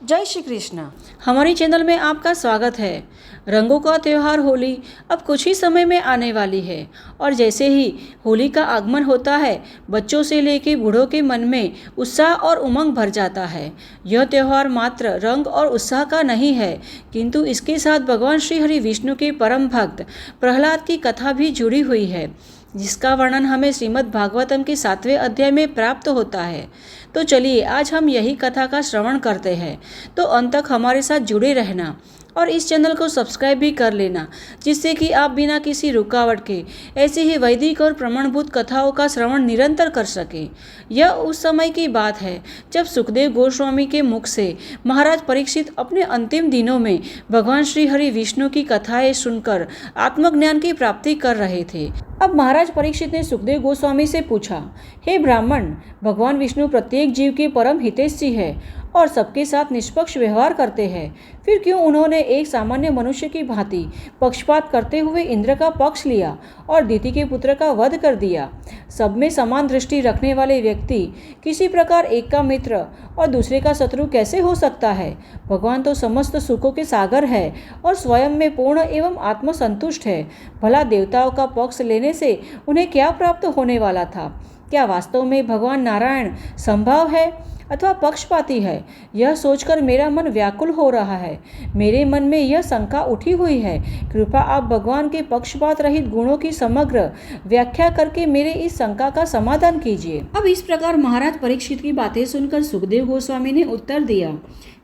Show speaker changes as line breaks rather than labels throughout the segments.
जय श्री कृष्ण।
हमारे चैनल में आपका स्वागत है। रंगों का त्यौहार होली अब कुछ ही समय में आने वाली है और जैसे ही होली का आगमन होता है, बच्चों से लेकर बूढ़ों के मन में उत्साह और उमंग भर जाता है। यह त्यौहार मात्र रंग और उत्साह का नहीं है, किंतु इसके साथ भगवान श्री हरि विष्णु के परम भक्त प्रहलाद की कथा भी जुड़ी हुई है, जिसका वर्णन हमें श्रीमद् भागवतम के 7वें अध्याय में प्राप्त होता है। तो चलिए आज हम यही कथा का श्रवण करते हैं। तो अंत तक हमारे साथ जुड़े रहना और इस चैनल को सब्सक्राइब भी कर लेना, जिससे कि आप बिना किसी रुकावट के ऐसे ही वैदिक और प्रमाणभूत कथाओं का श्रवण निरंतर कर सकें। यह उस समय की बात है जब सुखदेव गोस्वामी के मुख से महाराज परीक्षित अपने अंतिम दिनों में भगवान श्री हरि विष्णु की कथाएं सुनकर आत्मज्ञान की प्राप्ति कर रहे थे। अब महाराज परीक्षित ने सुखदेव गोस्वामी से पूछा, हे ब्राह्मण, भगवान विष्णु प्रत्येक जीव के परम हितैषी है और सबके साथ निष्पक्ष व्यवहार करते हैं, फिर क्यों उन्होंने एक सामान्य मनुष्य की भांति पक्षपात करते हुए इंद्र का पक्ष लिया और दिति के पुत्र का वध कर दिया? सब में समान दृष्टि रखने वाले व्यक्ति किसी प्रकार एक का मित्र और दूसरे का शत्रु कैसे हो सकता है? भगवान तो समस्त सुखों के सागर है और स्वयं में पूर्ण एवं आत्मसंतुष्ट है। भला देवताओं का पक्ष लेने से उन्हें क्या प्राप्त होने वाला था? क्या वास्तव में भगवान नारायण संभव है अथवा पक्षपाती है? यह सोचकर मेरा मन व्याकुल हो रहा है। मेरे मन में यह शंका उठी हुई है। कृपया आप भगवान के पक्षपात रहित गुणों की समग्र व्याख्या करके मेरे इस शंका का समाधान कीजिए। अब इस प्रकार महाराज परीक्षित की बातें सुनकर सुखदेव गोस्वामी ने उत्तर दिया,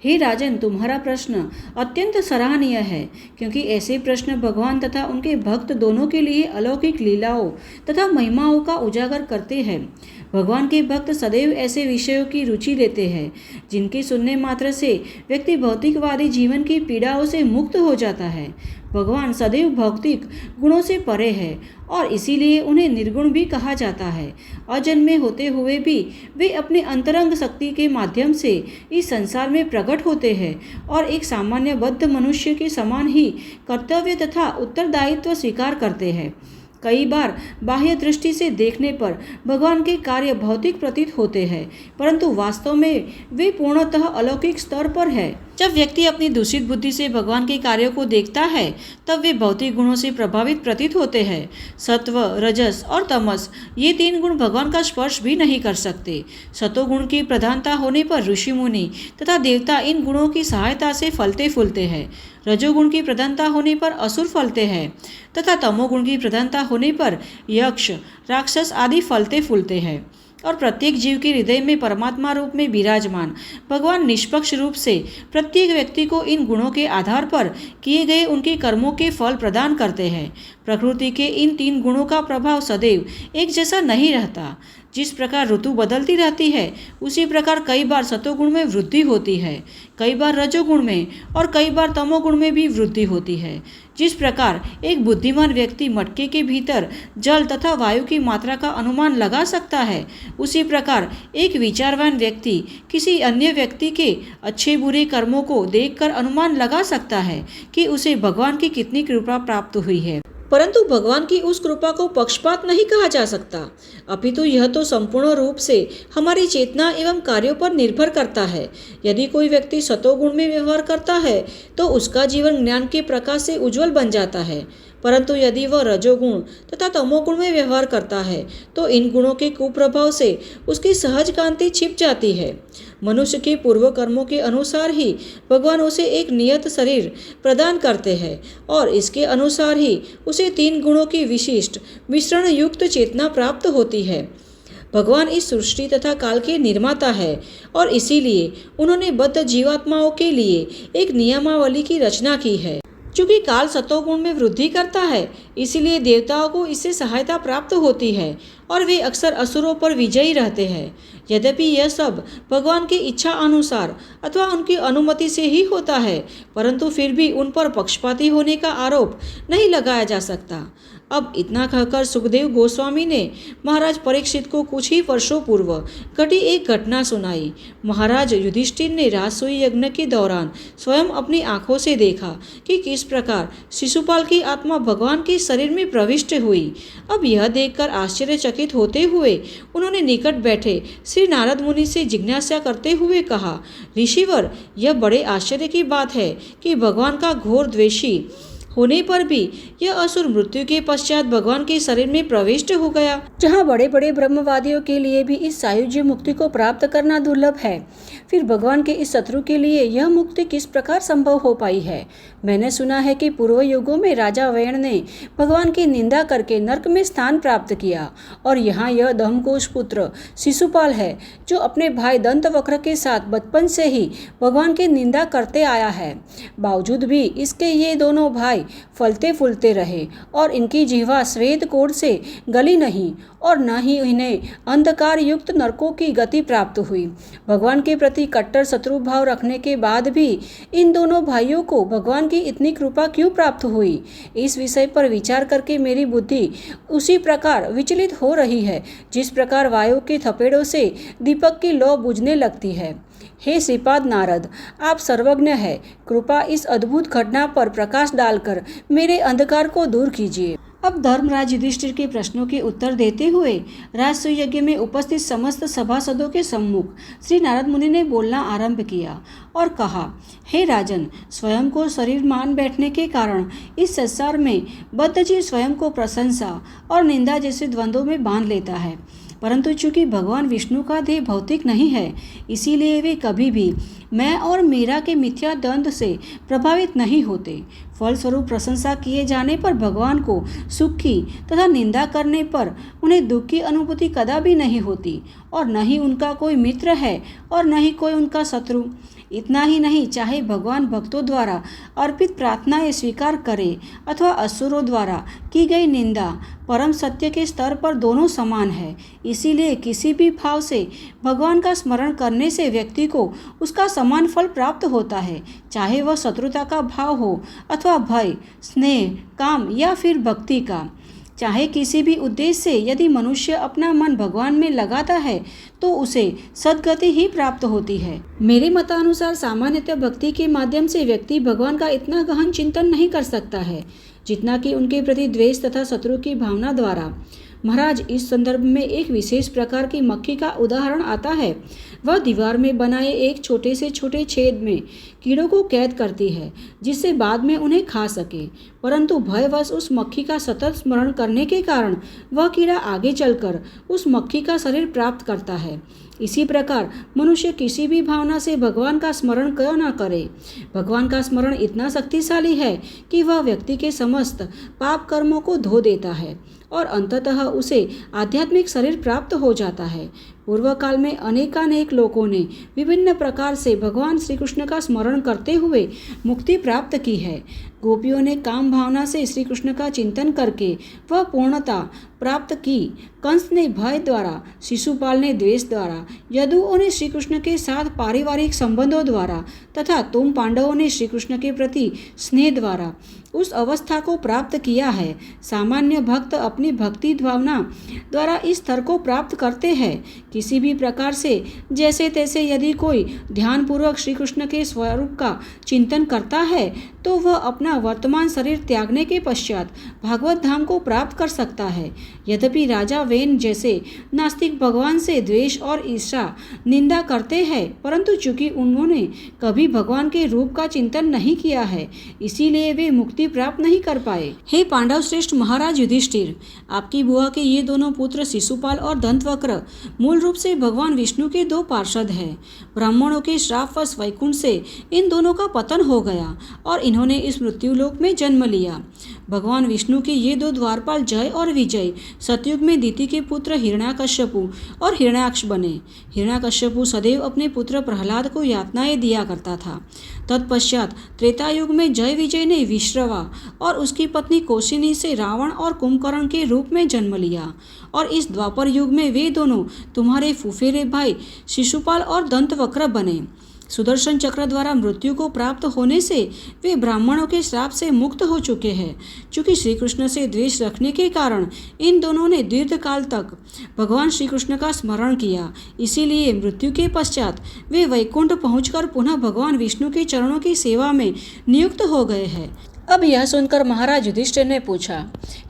हे राजन, तुम्हारा प्रश्न अत्यंत सराहनीय है, क्योंकि ऐसे प्रश्न भगवान तथा उनके भक्त दोनों के लिए अलौकिक लीलाओं तथा महिमाओं का उजागर करते हैं। भगवान के भक्त सदैव ऐसे विषयों की रुचि लेते हैं जिनके सुनने मात्र से व्यक्ति भौतिकवादी जीवन की पीड़ाओं से मुक्त हो जाता है। भगवान सदैव भौतिक गुणों से परे है और इसीलिए उन्हें निर्गुण भी कहा जाता है। अजन्मे होते हुए भी वे अपने अंतरंग शक्ति के माध्यम से इस संसार में प्रकट होते हैं और एक सामान्य बद्ध मनुष्य के समान ही कर्तव्य तथा उत्तरदायित्व स्वीकार करते हैं। कई बार बाह्य दृष्टि से देखने पर भगवान के कार्य भौतिक प्रतीत होते हैं, परंतु वास्तव में वे पूर्णतः अलौकिक स्तर पर है। जब व्यक्ति अपनी दूषित बुद्धि से भगवान के कार्यों को देखता है, तब वे भौतिक गुणों से प्रभावित प्रतीत होते हैं। सत्व, रजस और तमस, ये तीन गुण भगवान का स्पर्श भी नहीं कर सकते। सतोगुण की प्रधानता होने पर ऋषि मुनि तथा देवता इन गुणों की सहायता से फलते फूलते हैं। रजोगुण की प्रधानता होने पर असुर फलते हैं तथा तमोगुण की प्रधानता होने पर यक्ष, राक्षस आदि फलते फूलते हैं। और प्रत्येक जीव के हृदय में परमात्मा रूप में विराजमान भगवान निष्पक्ष रूप से प्रत्येक व्यक्ति को इन गुणों के आधार पर किए गए उनके कर्मों के फल प्रदान करते हैं। प्रकृति के इन तीन गुणों का प्रभाव सदैव एक जैसा नहीं रहता। जिस प्रकार ऋतु बदलती रहती है, उसी प्रकार कई बार सतोगुण में वृद्धि होती है, कई बार रजोगुण में और कई बार तमोगुण में भी वृद्धि होती है। जिस प्रकार एक बुद्धिमान व्यक्ति मटके के भीतर जल तथा वायु की मात्रा का अनुमान लगा सकता है, उसी प्रकार एक विचारवान व्यक्ति किसी अन्य व्यक्ति के अच्छे बुरे कर्मों को देखकर अनुमान लगा सकता है कि उसे भगवान की कितनी कृपा प्राप्त हुई है। परंतु भगवान की उस कृपा को पक्षपात नहीं कहा जा सकता, अपितु यह तो संपूर्ण रूप से हमारी चेतना एवं कार्यों पर निर्भर करता है। यदि कोई व्यक्ति सतोगुण में व्यवहार करता है तो उसका जीवन ज्ञान के प्रकाश से उज्जवल बन जाता है, परंतु यदि वह रजोगुण तथा तमोगुण में व्यवहार करता है तो इन गुणों के कुप्रभाव से उसकी सहज कांति छिप जाती है। मनुष्य के पूर्व कर्मों के अनुसार ही भगवान उसे एक नियत शरीर प्रदान करते हैं और इसके अनुसार ही उसे तीन गुणों की विशिष्ट मिश्रण युक्त चेतना प्राप्त होती है। भगवान इस सृष्टि तथा काल के निर्माता है और इसीलिए उन्होंने बद्ध जीवात्माओं के लिए एक नियमावली की रचना की है। चूँकि काल सतोगुण में वृद्धि करता है, इसीलिए देवताओं को इससे सहायता प्राप्त होती है और वे अक्सर असुरों पर विजयी रहते हैं। यद्यपि यह सब भगवान की इच्छा अनुसार अथवा उनकी अनुमति से ही होता है, परंतु फिर भी उन पर पक्षपाती होने का आरोप नहीं लगाया जा सकता। अब इतना कहकर सुखदेव गोस्वामी ने महाराज परीक्षित को कुछ ही वर्षों पूर्व घटी एक घटना सुनाई। महाराज युधिष्ठिर ने राजसूय यज्ञ के दौरान स्वयं अपनी आंखों से देखा कि किस प्रकार शिशुपाल की आत्मा भगवान के शरीर में प्रविष्ट हुई। अब यह देखकर आश्चर्यचकित होते हुए उन्होंने निकट बैठे श्री नारद मुनि से जिज्ञासा करते हुए कहा, ऋषिवर, यह बड़े आश्चर्य की बात है कि भगवान का घोर द्वेषी होने पर भी यह असुर मृत्यु के पश्चात भगवान के शरीर में प्रविष्ट हो गया। जहाँ बड़े बड़े ब्रह्मवादियों के लिए भी इस सायुज्य मुक्ति को प्राप्त करना दुर्लभ है, फिर भगवान के इस शत्रु के लिए यह मुक्ति किस प्रकार संभव हो पाई है। मैंने सुना है कि पूर्व युगों में राजा वैण ने भगवान की निंदा करके नरक में स्थान प्राप्त किया और यहाँ यह दमघोष पुत्र शिशुपाल है जो अपने भाई दंतवक्र के साथ बचपन से ही भगवान की निंदा करते आया है। बावजूद भी इसके ये दोनों भाई फलते फूलते रहे और इनकी जिह्वा श्वेत कोढ़ से गली नहीं और न ही इन्हें अंधकार युक्त नरकों की गति प्राप्त हुई। भगवान के प्रति कट्टर शत्रु भाव रखने के बाद भी इन दोनों भाइयों को भगवान की इतनी कृपा क्यों प्राप्त हुई, इस विषय पर विचार करके मेरी बुद्धि उसी प्रकार विचलित हो रही है जिस प्रकार वायु के थपेड़ों से दीपक की लौ बुझने लगती है। हे श्रीपाद नारद, आप सर्वज्ञ हैं, कृपा इस अद्भुत घटना पर प्रकाश डालकर मेरे अंधकार को दूर कीजिए। अब धर्मराज युधिष्ठिर के प्रश्नों के उत्तर देते हुए राजसूय यज्ञ में उपस्थित समस्त सभासदों के सम्मुख श्री नारद मुनि ने बोलना आरंभ किया और कहा, हे राजन, स्वयं को शरीर मान बैठने के कारण इस संसार में बद्ध जीव स्वयं को प्रशंसा और निंदा जैसे द्वंद्वों में बांध लेता है, परंतु चूंकि भगवान विष्णु का देह भौतिक नहीं है, इसीलिए वे कभी भी मैं और मेरा के मिथ्या द्वंद्व से प्रभावित नहीं होते। फलस्वरूप प्रशंसा किए जाने पर भगवान को सुख की तथा निंदा करने पर उन्हें दुख की अनुभूति कदापि नहीं होती और न ही उनका कोई मित्र है और न ही कोई उनका शत्रु। इतना ही नहीं, चाहे भगवान भक्तों द्वारा अर्पित प्रार्थनाएं स्वीकार करे अथवा असुरों द्वारा की गई निंदा, परम सत्य के स्तर पर दोनों समान है। इसीलिए किसी भी भाव से भगवान का स्मरण करने से व्यक्ति को उसका समान फल प्राप्त होता है, चाहे वह शत्रुता का भाव हो अथवा भय, स्नेह, काम या फिर भक्ति का। चाहे किसी भी उद्देश्य से यदि मनुष्य अपना मन भगवान में लगाता है तो उसे सद्गति ही प्राप्त होती है। मेरे मतानुसार सामान्यतः भक्ति के माध्यम से व्यक्ति भगवान का इतना गहन चिंतन नहीं कर सकता है जितना कि उनके प्रति द्वेष तथा शत्रु की भावना द्वारा। महाराज, इस संदर्भ में एक विशेष प्रकार की मक्खी का उदाहरण आता है। वह दीवार में बनाए एक छोटे से छोटे छेद में कीड़ों को कैद करती है जिससे बाद में उन्हें खा सके, परंतु भयवश उस मक्खी का सतत स्मरण करने के कारण वह कीड़ा आगे चलकर उस मक्खी का शरीर प्राप्त करता है। इसी प्रकार मनुष्य किसी भी भावना से भगवान का स्मरण क्यों न करे, भगवान का स्मरण इतना शक्तिशाली है कि वह व्यक्ति के समस्त पाप कर्मों को धो देता है और अंततः उसे आध्यात्मिक शरीर प्राप्त हो जाता है। पूर्व काल में अनेकानेक लोगों ने विभिन्न प्रकार से भगवान श्री कृष्ण का स्मरण करते हुए मुक्ति प्राप्त की है। गोपियों ने काम भावना से श्री कृष्ण का चिंतन करके वह पूर्णता प्राप्त की। कंस ने भय द्वारा, शिशुपाल ने द्वेष द्वारा, यदुओं ने श्री कृष्ण के साथ पारिवारिक संबंधों द्वारा तथा तुम पांडवों ने श्री कृष्ण के प्रति स्नेह द्वारा उस अवस्था को प्राप्त किया है। सामान्य भक्त अपनी भक्ति भावना द्वारा इस स्तर को प्राप्त करते हैं। किसी भी प्रकार से जैसे तैसे यदि कोई ध्यानपूर्वक श्री कृष्ण के स्वरूप का चिंतन करता है तो वह अपना वर्तमान शरीर त्यागने के पश्चात भागवत धाम को प्राप्त कर सकता है। यद्यपि राजा वेन जैसे नास्तिक भगवान से द्वेष और ईर्षा निंदा करते हैं, परंतु चूंकि उन्होंने कभी भगवान के रूप का चिंतन नहीं किया है, इसीलिए वे मुक्ति प्राप्त नहीं कर पाए। हे पांडव श्रेष्ठ महाराज युधिष्ठिर, आपकी बुआ के ये दोनों पुत्र शिशुपाल और दंतवक्र मूल रूप से भगवान विष्णु के दो पार्षद हैं। ब्राह्मणों के श्रापवश वैकुंठ से इन दोनों का पतन हो गया और इन्होंने इस मृत्युलोक में जन्म लिया। भगवान विष्णु के ये दो द्वारपाल जय और विजय सतयुग में दिति के पुत्र हिरण्याकश्यपु और हिरण्याक्ष बने। हिरण्याकश्यपु सदैव अपने पुत्र प्रहलाद को यातनाएं दिया करता था। तत्पश्चात त्रेता युग में जय विजय ने विश्रवा और उसकी पत्नी कौशिनी से रावण और कुंभकर्ण के रूप में जन्म लिया और इस द्वापर युग में वे दोनों तुम्हारे फुफेरे भाई शिशुपाल और दंतवक्र बने। सुदर्शन चक्र द्वारा मृत्यु को प्राप्त होने से वे ब्राह्मणों के श्राप से मुक्त हो चुके हैं। चूँकि श्री कृष्ण से द्वेष रखने के कारण इन दोनों ने दीर्घ काल तक भगवान श्री कृष्ण का स्मरण किया, इसीलिए मृत्यु के पश्चात वे वैकुंठ पहुंचकर पुनः भगवान विष्णु के चरणों की सेवा में नियुक्त हो गए हैं। अब यह सुनकर महाराज युधिष्ठिर ने पूछा,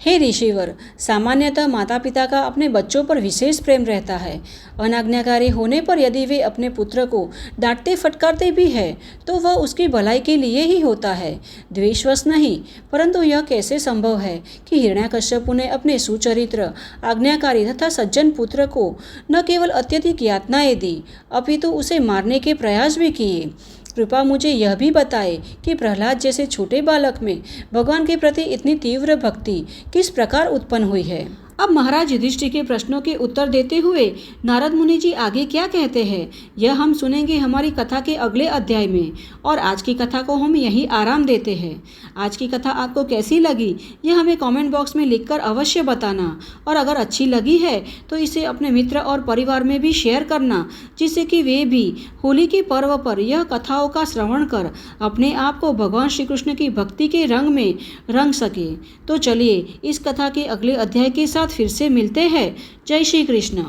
हे ऋषिवर, सामान्यतः माता पिता का अपने बच्चों पर विशेष प्रेम रहता है। अनाज्ञाकारी होने पर यदि वे अपने पुत्र को डांटते फटकारते भी है तो वह उसकी भलाई के लिए ही होता है, द्वेषवश नहीं। परंतु यह कैसे संभव है कि हिरण्याकश्यपु ने अपने सुचरित्र, आज्ञाकारी तथा सज्जन पुत्र को न केवल अत्यधिक यातनाएं दी अपितु उसे मारने के प्रयास भी किए। कृपा मुझे यह भी बताए कि प्रहलाद जैसे छोटे बालक में भगवान के प्रति इतनी तीव्र भक्ति किस प्रकार उत्पन्न हुई है। अब महाराज युधिष्ठिर के प्रश्नों के उत्तर देते हुए नारद मुनि जी आगे क्या कहते हैं, यह हम सुनेंगे हमारी कथा के अगले अध्याय में। और आज की कथा को हम यही आराम देते हैं। आज की कथा आपको कैसी लगी यह हमें कमेंट बॉक्स में लिखकर अवश्य बताना, और अगर अच्छी लगी है तो इसे अपने मित्र और परिवार में भी शेयर करना, जिससे कि वे भी होली के पर्व पर यह कथाओं का श्रवण कर अपने आप को भगवान श्री कृष्ण की भक्ति के रंग में रंग सके। तो चलिए इस कथा के अगले अध्याय के साथ फिर से मिलते हैं। जय श्री कृष्ण।